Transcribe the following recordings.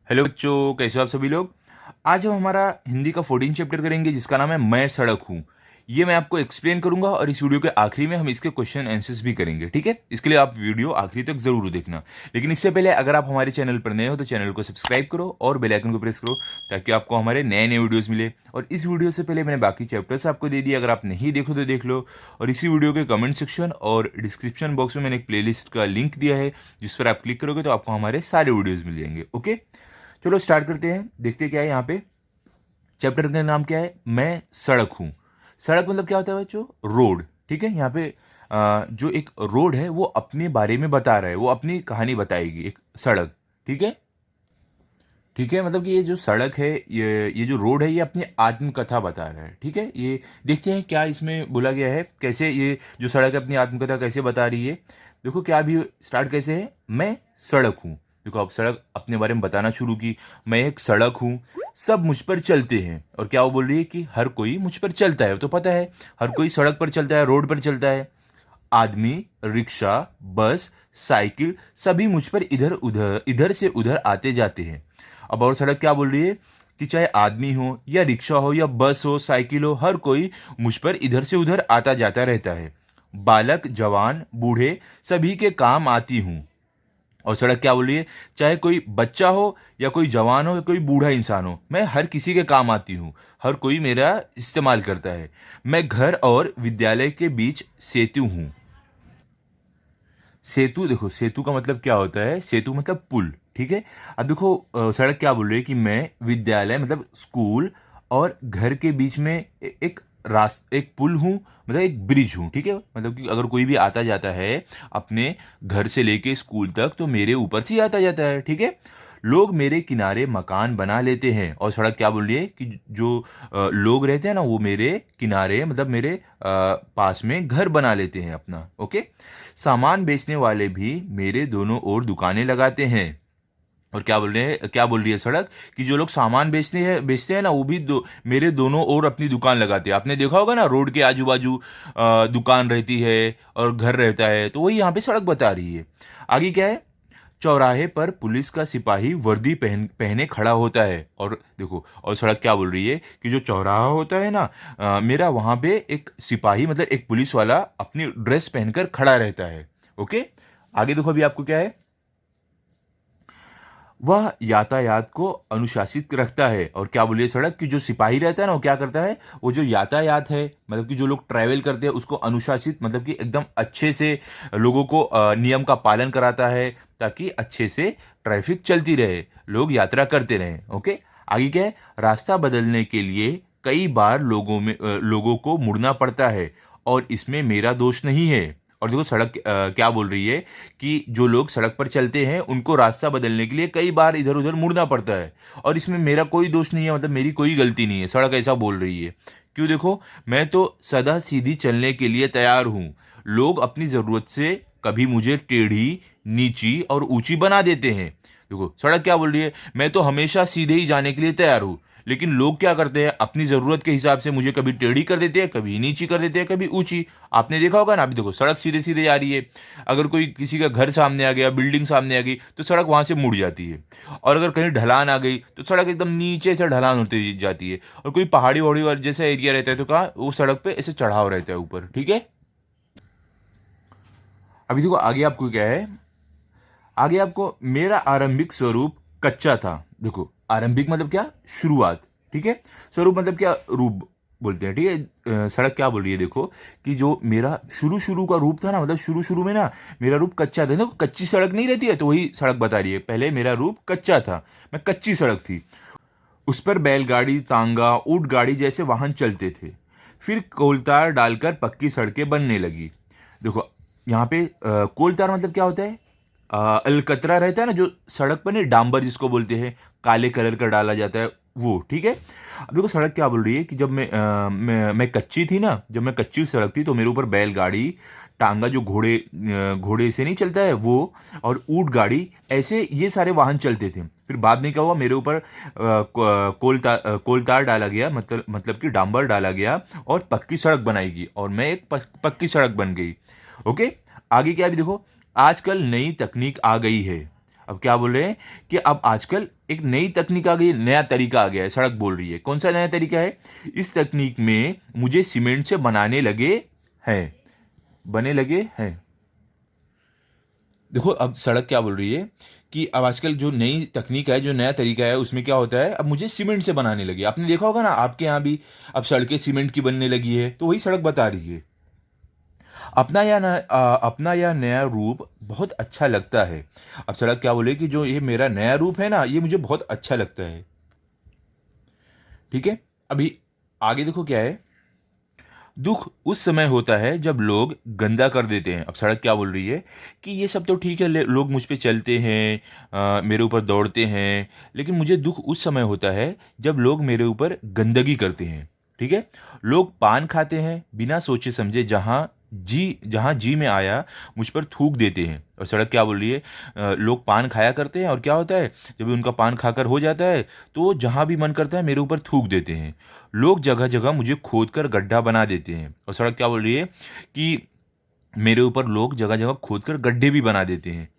Hello बच्चों, कैसे हो आप सभी लोग। आज हम हमारा हिंदी का 14 चैप्टर करेंगे जिसका नाम है मैं सड़क हूँ। ये मैं आपको एक्सप्लेन करूंगा और इस वीडियो के आखिरी में हम इसके क्वेश्चन आंसर्स भी करेंगे, ठीक है। इसके लिए आप वीडियो आखिरी तक जरूर देखना। लेकिन इससे पहले अगर आप हमारे चैनल पर नए हो तो चैनल को सब्सक्राइब करो और बेल आइकन को प्रेस करो ताकि आपको हमारे नए नए वीडियोस मिले। और इस वीडियो से पहले मैंने बाकी चैप्टर्स आपको दे दिए, अगर आप नहीं देखो तो देख लो। और इसी वीडियो के कमेंट सेक्शन और डिस्क्रिप्शन बॉक्स में मैंने एक प्लेलिस्ट का लिंक दिया है जिस पर आप क्लिक करोगे तो आपको हमारे सारे वीडियोज मिल जाएंगे। ओके, चलो स्टार्ट करते हैं। देखते हैं क्या है यहाँ पे। चैप्टर का नाम क्या है, मैं सड़क हूं। सड़क मतलब क्या होता है बच्चों, रोड, ठीक है। यहाँ पे जो एक रोड है वो अपने बारे में बता रहा है, वो अपनी कहानी बताएगी, एक सड़क, ठीक है। ठीक है, मतलब कि ये जो सड़क है, ये जो रोड है, ये अपनी आत्मकथा बता रहा है, ठीक है। ये देखते हैं क्या इसमें बोला गया है, कैसे ये जो सड़क है अपनी आत्मकथा कैसे बता रही है। देखो क्या भी स्टार्ट कैसे है, मैं सड़क हूँ। देखो अब सड़क अपने बारे में बताना शुरू की, मैं एक सड़क हूँ, सब मुझ पर चलते हैं। और क्या वो बोल रही है कि हर कोई मुझ पर चलता है, तो पता है हर कोई सड़क पर चलता है, रोड पर चलता है। आदमी, रिक्शा, बस, साइकिल सभी मुझ पर इधर से उधर आते जाते हैं। अब और सड़क क्या बोल रही है कि चाहे आदमी हो या रिक्शा हो या बस हो, साइकिल हो, हर कोई मुझ पर इधर से उधर आता जाता रहता है। बालक, जवान, बूढ़े सभी के काम आती हूँ। और सड़क क्या बोल रही है, चाहे कोई बच्चा हो या कोई जवान हो या कोई बूढ़ा इंसान हो, मैं हर किसी के काम आती हूँ, हर कोई मेरा इस्तेमाल करता है। मैं घर और विद्यालय के बीच सेतु हूँ। सेतु, देखो सेतु का मतलब क्या होता है, सेतु मतलब पुल, ठीक है। अब देखो सड़क क्या बोल रही है कि मैं विद्यालय मतलब स्कूल और घर के बीच में एक पुल हूँ, मतलब एक ब्रिज हूँ, ठीक है। मतलब कि अगर कोई भी आता जाता है अपने घर से लेके स्कूल तक तो मेरे ऊपर से ही आता जाता है, ठीक है। लोग मेरे किनारे मकान बना लेते हैं। और सड़क क्या बोल रही है कि जो लोग रहते हैं ना वो मेरे किनारे मतलब मेरे पास में घर बना लेते हैं अपना। ओके, सामान बेचने वाले भी मेरे दोनों ओर दुकानें लगाते हैं। और क्या बोल रहे हैं, क्या बोल रही है सड़क कि जो लोग सामान बेचते हैं ना वो भी मेरे दोनों ओर अपनी दुकान लगाते हैं। आपने देखा होगा ना रोड के आजू बाजू दुकान रहती है और घर रहता है, तो वही यहाँ पे सड़क बता रही है। आगे क्या है, चौराहे पर पुलिस का सिपाही वर्दी पहने खड़ा होता है। और देखो और सड़क क्या बोल रही है कि जो चौराहा होता है ना मेरा, वहां पे एक सिपाही मतलब एक पुलिस वाला अपनी ड्रेस पहनकर खड़ा रहता है। ओके, आगे देखो अभी आपको क्या है, वह यातायात को अनुशासित रखता है। और क्या बोलिए सड़क कि जो सिपाही रहता है ना वो क्या करता है, वो जो यातायात है मतलब कि जो लोग ट्रैवल करते हैं उसको अनुशासित मतलब कि एकदम अच्छे से लोगों को नियम का पालन कराता है ताकि अच्छे से ट्रैफिक चलती रहे, लोग यात्रा करते रहें। ओके, आगे क्या है, रास्ता बदलने के लिए कई बार लोगों को मुड़ना पड़ता है और इसमें मेरा दोष नहीं है। और देखो सड़क क्या बोल रही है कि जो लोग सड़क पर चलते हैं उनको रास्ता बदलने के लिए कई बार इधर उधर मुड़ना पड़ता है और इसमें मेरा कोई दोष नहीं है, मतलब मेरी कोई गलती नहीं है। सड़क ऐसा बोल रही है। क्यों, देखो मैं तो सदा सीधी चलने के लिए तैयार हूँ, लोग अपनी ज़रूरत से कभी मुझे टेढ़ी, नीची और ऊंची बना देते हैं। देखो सड़क क्या बोल रही है, मैं तो हमेशा सीधे ही जाने के लिए तैयार हूँ, लेकिन लोग क्या करते हैं अपनी ज़रूरत के हिसाब से मुझे कभी टेढ़ी कर देते हैं, कभी नीची कर देते हैं, कभी ऊंची। आपने देखा होगा ना, अभी देखो सड़क सीधे सीधे जा रही है, अगर कोई किसी का घर सामने आ गया, बिल्डिंग सामने आ गई तो सड़क वहां से मुड़ जाती है। और अगर कहीं ढलान आ गई तो सड़क एकदम नीचे से ढलान होती जाती है। और कोई पहाड़ी वहाड़ी वाला जैसा एरिया रहता है तो कहाँ वो सड़क पे ऐसे चढ़ाव रहता है ऊपर, ठीक है। अभी देखो आगे आपको क्या है, आगे आपको मेरा आरंभिक स्वरूप कच्चा था। देखो आरंभिक मतलब क्या, शुरुआत, ठीक है। स्वरूप मतलब क्या, रूप बोलते हैं, ठीक है। सड़क क्या बोल रही है, देखो कि जो मेरा शुरू शुरू का रूप था ना, मतलब शुरू शुरू में ना मेरा रूप कच्चा था। देखो कच्ची सड़क नहीं रहती है तो वही सड़क बता रही है, पहले मेरा रूप कच्चा था, मैं कच्ची सड़क थी, उस पर बैलगाड़ी, तांगा, ऊंट गाड़ी जैसे वाहन चलते थे। फिर कोलतार डालकर पक्की सड़कें बनने लगी। देखो यहाँ पे कोलतार मतलब क्या होता है, अलकतरा रहता है ना जो सड़क पर, नहीं डांबर जिसको बोलते हैं, काले कलर का डाला जाता है वो, ठीक है। अब देखो सड़क क्या बोल रही है कि जब मैं कच्ची थी ना, जब मैं कच्ची सड़क थी तो मेरे ऊपर बैलगाड़ी, टांगा जो घोड़े से नहीं चलता है वो, और ऊंट गाड़ी, ऐसे ये सारे वाहन चलते थे। फिर बाद में क्या हुआ, मेरे ऊपर कोलतार डाला गया, मतलब कि डांबर डाला गया और पक्की सड़क बनाई गई और मैं एक पक्की सड़क बन गई। ओके, आगे क्या, भी देखो आजकल नई तकनीक आ गई है, अब क्या बोल रहे हैं कि अब आजकल एक नई तकनीक आ गई, नया तरीका आ गया है, सड़क बोल रही है। कौन सा नया तरीका है? इस तकनीक में मुझे सीमेंट से बने लगे हैं। देखो अब सड़क क्या बोल रही है कि अब आजकल जो नई तकनीक है, जो नया तरीका है, उसमें क्या होता है, अब मुझे सीमेंट से बनाने लगी। आपने देखा होगा ना, आपके यहाँ भी अब सड़कें सीमेंट की बनने लगी है, तो वही सड़क बता रही है। अपना यह नया रूप बहुत अच्छा लगता है। अब सड़क क्या बोले कि जो ये मेरा नया रूप है ना, ये मुझे बहुत अच्छा लगता है। ठीक है, अभी आगे देखो क्या है। दुख उस समय होता है जब लोग गंदा कर देते हैं। अब सड़क क्या बोल रही है कि ये सब तो ठीक है, लोग मुझ पे चलते हैं, मेरे ऊपर दौड़ते हैं, लेकिन मुझे दुख उस समय होता है जब लोग मेरे ऊपर गंदगी करते हैं। ठीक है, लोग पान खाते हैं बिना सोचे समझे, जहाँ जी में आया मुझ पर थूक देते हैं। और सड़क क्या बोल रही है, लोग पान खाया करते हैं और क्या होता है, जब उनका पान खाकर हो जाता है तो जहाँ भी मन करता है मेरे ऊपर थूक देते हैं। लोग जगह जगह मुझे खोद कर गड्ढा बना देते हैं। और सड़क क्या बोल रही है कि मेरे ऊपर लोग जगह जगह खोद कर गड्ढे भी बना देते हैं।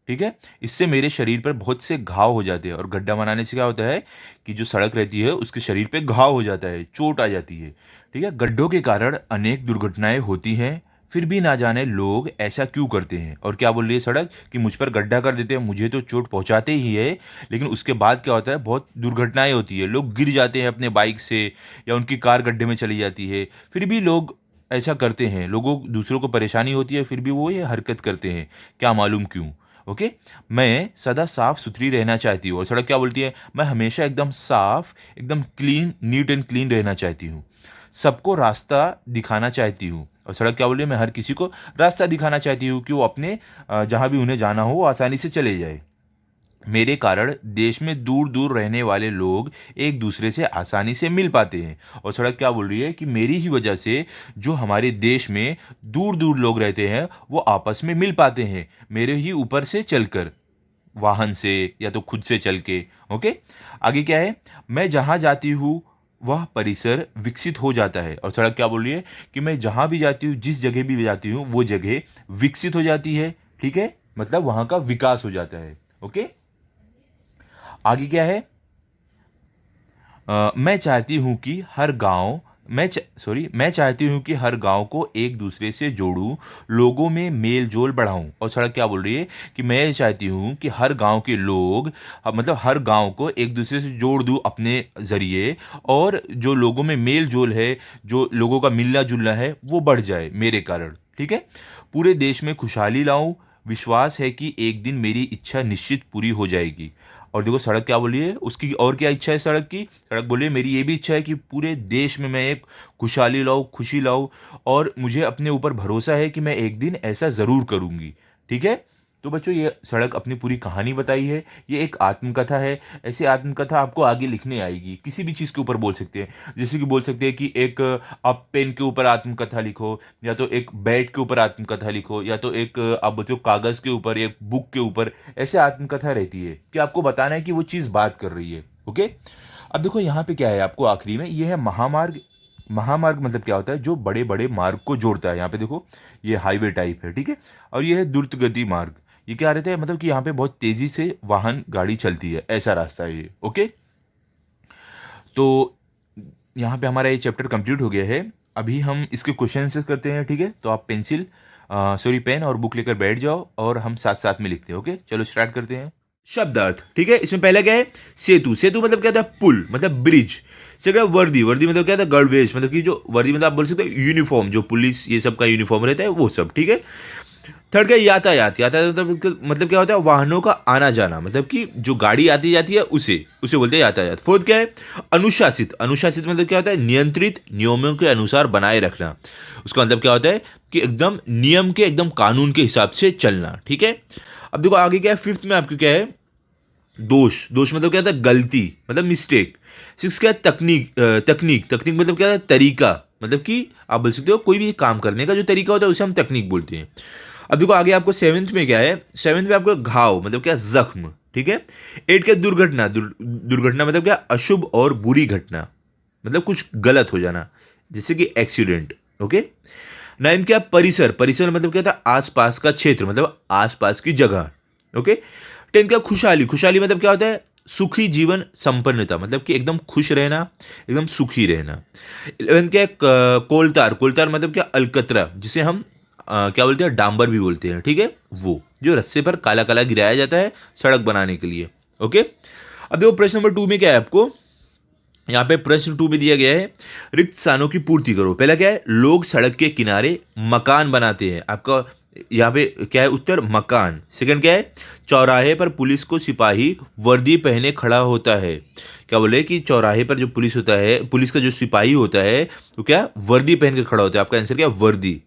ठीक है, इससे मेरे शरीर पर बहुत से घाव हो जाते हैं। और गड्ढा बनाने से क्या होता है कि जो सड़क रहती है उसके शरीर पे घाव हो जाता है, चोट आ जाती है। ठीक है, गड्ढों के कारण अनेक दुर्घटनाएं होती हैं, फिर भी ना जाने लोग ऐसा क्यों करते हैं। और क्या बोल रही है सड़क कि मुझ पर गड्ढा कर देते हैं, मुझे तो चोट पहुंचाते ही है, लेकिन उसके बाद क्या होता है, बहुत दुर्घटनाएं होती है, लोग गिर जाते हैं अपने बाइक से, या उनकी कार गड्ढे में चली जाती है। फिर भी लोग ऐसा करते हैं, दूसरों को परेशानी होती है, फिर भी वो ये हरकत करते हैं, क्या मालूम क्यों। ओके, मैं सदा साफ सुथरी रहना चाहती हूँ। और सड़क क्या बोलती है, मैं हमेशा एकदम साफ, एकदम क्लीन, नीट एंड क्लीन रहना चाहती हूँ। सबको रास्ता दिखाना चाहती हूँ। और सड़क क्या बोल रही है, मैं हर किसी को रास्ता दिखाना चाहती हूँ कि वो अपने जहाँ भी उन्हें जाना हो वो आसानी से चले जाए। मेरे कारण देश में दूर दूर रहने वाले लोग एक दूसरे से आसानी से मिल पाते हैं। और सड़क क्या बोल रही है कि मेरी ही वजह से जो हमारे देश में दूर दूर लोग रहते हैं वो आपस में मिल पाते हैं, मेरे ही ऊपर से चलकर, वाहन से या तो खुद से चल के। ओके, आगे क्या है, मैं जहाँ जाती हूँ वह परिसर विकसित हो जाता है। और सड़क क्या बोल रही है कि मैं जहाँ भी जाती हूँ, जिस जगह भी जाती हूँ, वो जगह विकसित हो जाती है। ठीक है, मतलब वहाँ का विकास हो जाता है। ओके, आगे क्या है, मैं चाहती हूँ कि हर गांव मैं चाहती हूँ कि हर गांव को एक दूसरे से जोड़ूं, लोगों में मेल जोल बढ़ाऊं। और सड़क क्या बोल रही है कि मैं चाहती हूँ कि हर गांव के लोग, मतलब हर गांव को एक दूसरे से जोड़ दूं अपने ज़रिए, और जो लोगों में मेल जोल है, जो लोगों का मिलना जुलना है, वो बढ़ जाए मेरे कारण। ठीक है, पूरे देश में खुशहाली लाऊं, विश्वास है कि एक दिन मेरी इच्छा निश्चित पूरी हो जाएगी। और देखो सड़क क्या बोली है, उसकी और क्या इच्छा है सड़क की, सड़क बोली है मेरी ये भी इच्छा है कि पूरे देश में मैं एक खुशहाली लाऊं, खुशी लाऊं, और मुझे अपने ऊपर भरोसा है कि मैं एक दिन ऐसा ज़रूर करूंगी। ठीक है, तो बच्चों ये सड़क अपनी पूरी कहानी बताई है, ये एक आत्मकथा है। ऐसी आत्मकथा आपको आगे लिखने आएगी, किसी भी चीज़ के ऊपर बोल सकते हैं। जैसे कि बोल सकते हैं कि एक आप पेन के ऊपर आत्मकथा लिखो, या तो एक बैट के ऊपर आत्मकथा लिखो, या तो एक आप बच्चों कागज़ के ऊपर, एक बुक के ऊपर, ऐसे आत्मकथा रहती है कि आपको बताना है कि वो चीज़ बात कर रही है। ओके, अब देखो यहाँ पे क्या है, आपको आखिरी में ये है महामार्ग। महामार्ग मतलब क्या होता है, जो बड़े बड़े मार्ग को जोड़ता है। यहाँ पे देखो ये हाईवे टाइप है। ठीक है, और ये है द्रुत गति मार्ग। ये क्या रहता है, मतलब कि यहाँ पे बहुत तेजी से वाहन गाड़ी चलती है, ऐसा रास्ता है ये। ओके, तो यहाँ पे हमारा ये चैप्टर कंप्लीट हो गया है। अभी हम इसके क्वेश्चन आंसर करते हैं। ठीक है, तो आप पेन और बुक लेकर बैठ जाओ, और हम साथ साथ में लिखते हैं। ओके, चलो स्टार्ट करते हैं। शब्दार्थ। ठीक है, इसमें पहला क्या है, सेतु। सेतु मतलब क्या था, पुल, मतलब ब्रिज। सेकंड वर्दी। वर्दी मतलब क्या था, गणवेश, मतलब कि जो वर्दी मतलब आप बोल सकते हो यूनिफॉर्म, जो पुलिस ये सब का यूनिफॉर्म रहता है वो सब। ठीक है, थर्ड क्या, यातायात। यातायात मतलब क्या होता है, वाहनों का आना जाना, मतलब कि जो गाड़ी आती जाती है उसे उसे बोलते हैं यातायात। फोर्थ क्या है, अनुशासित। अनुशासित मतलब क्या होता है, नियंत्रित, नियमों के अनुसार बनाए रखना। उसका मतलब क्या होता है कि एकदम नियम के, एकदम कानून के हिसाब से चलना। ठीक है, अब देखो आगे क्या है, फिफ्थ में आपको क्या है, दोष। दोष मतलब क्या होता है, गलती, मतलब मिस्टेक। सिक्स क्या है, तकनीक। तकनीक मतलब क्या है, तरीका, मतलब कि आप बोल सकते हो कोई भी काम करने का जो तरीका होता है उसे हम तकनीक बोलते हैं। अब देखो आगे आपको सेवेंथ में क्या है, सेवेंथ में आपको घाव मतलब क्या, जख्म। ठीक है, एट क्या, दुर्घटना। दुर्घटना मतलब क्या, अशुभ और बुरी घटना, मतलब कुछ गलत हो जाना, जैसे कि एक्सीडेंट। ओके, नाइन्थ क्या, परिसर। परिसर मतलब क्या था, आसपास का क्षेत्र, मतलब आसपास की जगह। ओके, टेंथ क्या, खुशहाली। खुशहाली मतलब क्या होता है, सुखी जीवन संपन्नता, मतलब कि एकदम खुश रहना, एकदम सुखी रहना। 11th क्या है, कोलतार। कोलतार मतलब क्या, अलकतरा, जिसे हम क्या बोलते हैं, डांबर भी बोलते हैं, ठीक है, वो जो रस्से पर काला काला गिराया जाता है सड़क बनाने के लिए। ओके, अब देखो प्रश्न नंबर 2 में क्या है आपको, यहाँ पे प्रश्न 2 में दिया गया है, रिक्त स्थानों की पूर्ति करो। पहला क्या है, लोग सड़क के किनारे मकान बनाते हैं। आपका यहाँ पे क्या है उत्तर, मकान। सेकंड क्या है, चौराहे पर पुलिस को सिपाही वर्दी पहने खड़ा होता है। क्या बोले कि चौराहे पर जो पुलिस होता है, पुलिस का जो सिपाही होता है वो क्या, वर्दी पहन के खड़ा होता है। आपका आंसर क्या, वर्दी।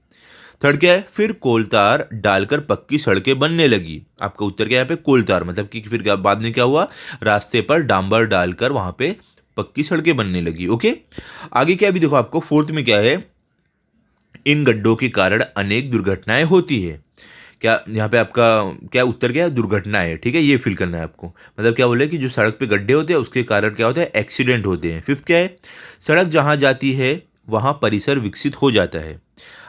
थर्ड क्या है, फिर कोलतार डालकर पक्की सड़कें बनने लगी। आपका उत्तर क्या है यहाँ पे, कोलतार, मतलब कि फिर क्या बाद में क्या हुआ, रास्ते पर डांबर डालकर वहां पे पक्की सड़कें बनने लगी। ओके, आगे क्या भी देखो आपको, फोर्थ में क्या है, इन गड्ढों के कारण अनेक दुर्घटनाएं होती है। क्या यहाँ पे आपका क्या उत्तर, क्या है, दुर्घटनाएं, ठीक है, ये फिल करना है आपको। मतलब क्या बोले कि जो सड़क पे गड्ढे होते हैं उसके कारण क्या होता है, एक्सीडेंट होते हैं। फिफ्थ क्या है, सड़क जहां जाती है वहां परिसर विकसित हो जाता है।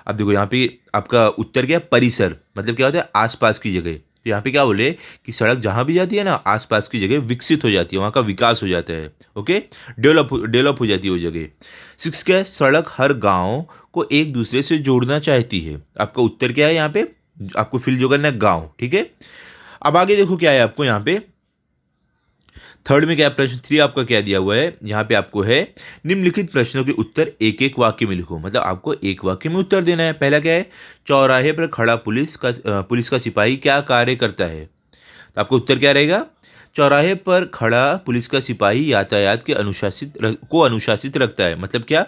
अब देखो यहाँ पे आपका उत्तर क्या है, परिसर मतलब क्या होता है, आसपास की जगह। तो यहाँ पे क्या बोले कि सड़क जहां भी जाती है ना, आसपास की जगह विकसित हो जाती है, वहां का विकास हो जाता है। ओके, डेवलप हो जाती है वो जगह। सिक्स क्या है, सड़क हर गांव को एक दूसरे से जोड़ना चाहती है। आपका उत्तर क्या है यहाँ पे, आपको फिल जो करना है, गांव, ठीक है। अब आगे देखो क्या है आपको यहाँ पे, थर्ड में क्या, प्रश्न 3 आपका क्या दिया हुआ है, यहाँ पे आपको है, निम्नलिखित प्रश्नों के उत्तर एक एक वाक्य में लिखो। मतलब आपको एक वाक्य में उत्तर देना है। पहला क्या है, चौराहे पर खड़ा पुलिस का सिपाही क्या कार्य करता है। तो आपका उत्तर क्या रहेगा, चौराहे पर खड़ा पुलिस का सिपाही यातायात के अनुशासित रखता है। मतलब क्या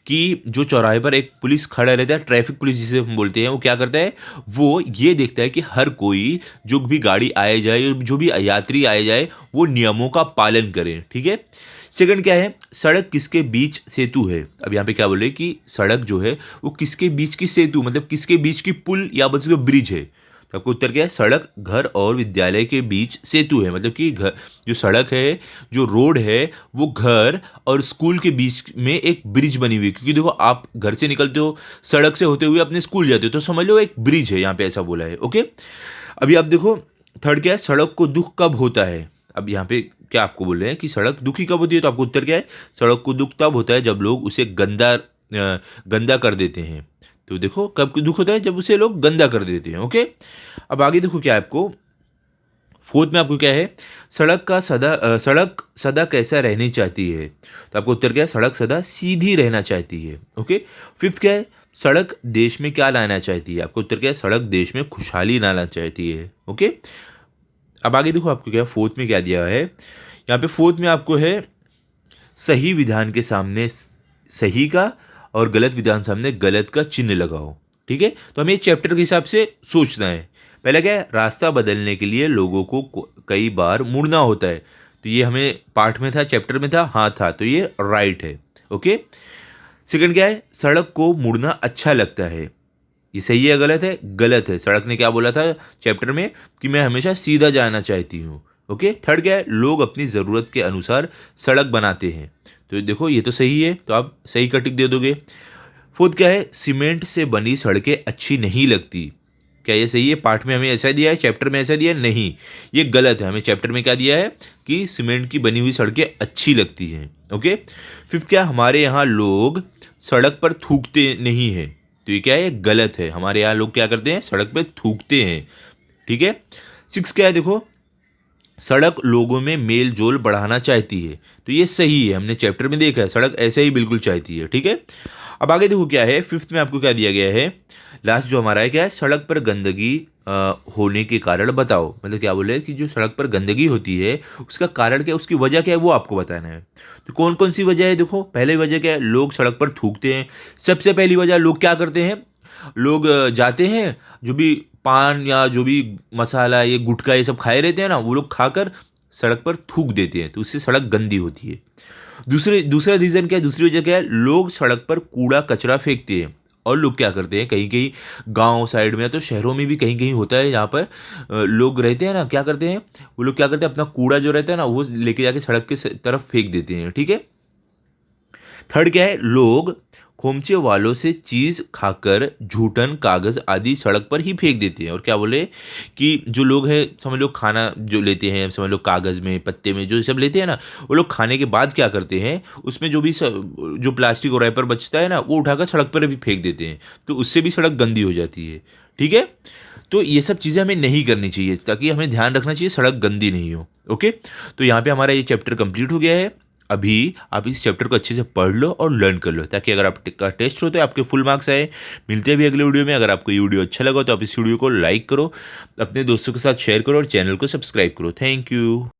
कि जो चौराहे पर एक पुलिस खड़ा रहता है, ट्रैफिक पुलिस जिसे हम बोलते हैं, वो क्या करता है, वो ये देखता है कि हर कोई जो भी गाड़ी आए जाए, जो भी यात्री आए जाए, वो नियमों का पालन करें, ठीक है। सेकंड क्या है, सड़क किसके बीच सेतु है। अब यहाँ पे क्या बोले कि सड़क जो है वो किसके बीच की सेतु, मतलब किसके बीच की पुल या बस जो ब्रिज है। तो आपको उत्तर क्या है, सड़क घर और विद्यालय के बीच सेतु है। मतलब कि घर, जो सड़क है, जो रोड है, वो घर और स्कूल के बीच में एक ब्रिज बनी हुई है। क्योंकि देखो आप घर से निकलते हो, सड़क से होते हुए अपने स्कूल जाते हो, तो समझ लो एक ब्रिज है, यहाँ पे ऐसा बोला है। ओके, अभी आप देखो थर्ड क्या है, सड़क को दुख कब होता है। अब यहाँ पे क्या आपको बोल रहे हैं कि सड़क दुखी कब होती है। तो आपको उत्तर क्या है, सड़क को दुख तब होता है जब लोग उसे गंदा कर देते हैं। तो देखो कब दुख होता है, जब उसे लोग गंदा कर देते हैं। ओके, अब आगे देखो क्या है आपको, फोर्थ में आपको क्या है, सड़क सदा कैसा रहनी चाहती है। तो आपको उत्तर क्या है, सड़क सदा सीधी रहना चाहती है। ओके, फिफ्थ क्या है, सड़क देश में क्या लाना चाहती है। आपको उत्तर क्या है, सड़क देश में खुशहाली लाना चाहती है। ओके, अब आगे देखो आपको क्या, फोर्थ में क्या दिया है, यहाँ पे फोर्थ में आपको है, सही विधान के सामने सही का और गलत विधान सामने गलत का चिन्ह लगाओ। ठीक है, तो हमें चैप्टर के हिसाब से सोचना है। पहला क्या है, रास्ता बदलने के लिए लोगों को कई बार मुड़ना होता है। तो ये हमें पाठ में था, चैप्टर में था, हाँ था, तो ये राइट है। ओके, सेकंड क्या है, सड़क को मुड़ना अच्छा लगता है। ये सही है गलत है, गलत है। सड़क ने क्या बोला था चैप्टर में कि मैं हमेशा सीधा जाना चाहती हूँ। ओके, थर्ड क्या है, लोग अपनी ज़रूरत के अनुसार सड़क बनाते हैं। तो देखो ये तो सही है, तो आप सही का टिक दे दोगे। फोर्थ क्या है, सीमेंट से बनी सड़कें अच्छी नहीं लगती। क्या ये सही है, पाठ में हमें ऐसा दिया है, चैप्टर में ऐसा दिया है, नहीं, ये गलत है। हमें चैप्टर में क्या दिया है कि सीमेंट की बनी हुई सड़कें अच्छी लगती हैं। ओके, फिफ्थ क्या, हमारे यहाँ लोग सड़क पर थूकते नहीं हैं। तो ये क्या है, गलत है। हमारे यहाँ लोग क्या करते हैं, सड़क पे थूकते हैं। ठीक है, सिक्स क्या है, देखो सड़क लोगों में मेल जोल बढ़ाना चाहती है। तो ये सही है, हमने चैप्टर में देखा है, सड़क ऐसे ही बिल्कुल चाहती है। ठीक है, अब आगे देखो क्या है, फिफ्थ में आपको क्या दिया गया है, लास्ट जो हमारा है क्या है, सड़क पर गंदगी होने के कारण बताओ। मतलब क्या बोले कि जो सड़क पर गंदगी होती है उसका कारण क्या है, उसकी वजह क्या है, वो आपको बताना है। तो कौन कौन सी वजह है, देखो पहली वजह क्या है, लोग सड़क पर थूकते हैं। सबसे पहली वजह, लोग क्या करते हैं, लोग जाते हैं, जो भी पान या जो भी मसाला, ये गुटखा, ये सब खाए रहते हैं ना, वो लोग खाकर सड़क पर थूक देते हैं, तो उससे सड़क गंदी होती है। दूसरा रीज़न क्या है, दूसरी वजह क्या है, लोग सड़क पर कूड़ा कचरा फेंकते हैं। और लोग क्या करते हैं, कहीं कहीं गांव साइड में, तो शहरों में भी कहीं कहीं होता है, यहाँ पर लोग रहते हैं ना, क्या करते हैं, वो लोग क्या करते हैं, अपना कूड़ा जो रहता है ना, वो लेके जाके सड़क के तरफ फेंक देते हैं। ठीक है, थर्ड क्या है, लोग खोमचे वालों से चीज़ खाकर झूठन कागज़ आदि सड़क पर ही फेंक देते हैं। और क्या बोले कि जो लोग हैं, समझ लो खाना जो लेते हैं, समझ लो कागज़ में, पत्ते में, जो सब लेते हैं ना, वो लोग खाने के बाद क्या करते हैं, उसमें जो भी जो प्लास्टिक और रैपर बचता है ना, वो उठाकर सड़क पर भी फेंक देते हैं। तो उससे भी सड़क गंदी हो जाती है। ठीक है, तो ये सब चीज़ें हमें नहीं करनी चाहिए, ताकि हमें ध्यान रखना चाहिए सड़क गंदी नहीं हो। ओके, तो यहाँ पे हमारा ये चैप्टर कंप्लीट हो गया है। अभी आप इस चैप्टर को अच्छे से पढ़ लो और लर्न कर लो, ताकि अगर आपका टेस्ट हो तो आपके फुल मार्क्स आए। मिलते हैं अभी अगले वीडियो में। अगर आपको ये वीडियो अच्छा लगा तो आप इस वीडियो को लाइक करो, अपने दोस्तों के साथ शेयर करो और चैनल को सब्सक्राइब करो। Thank you.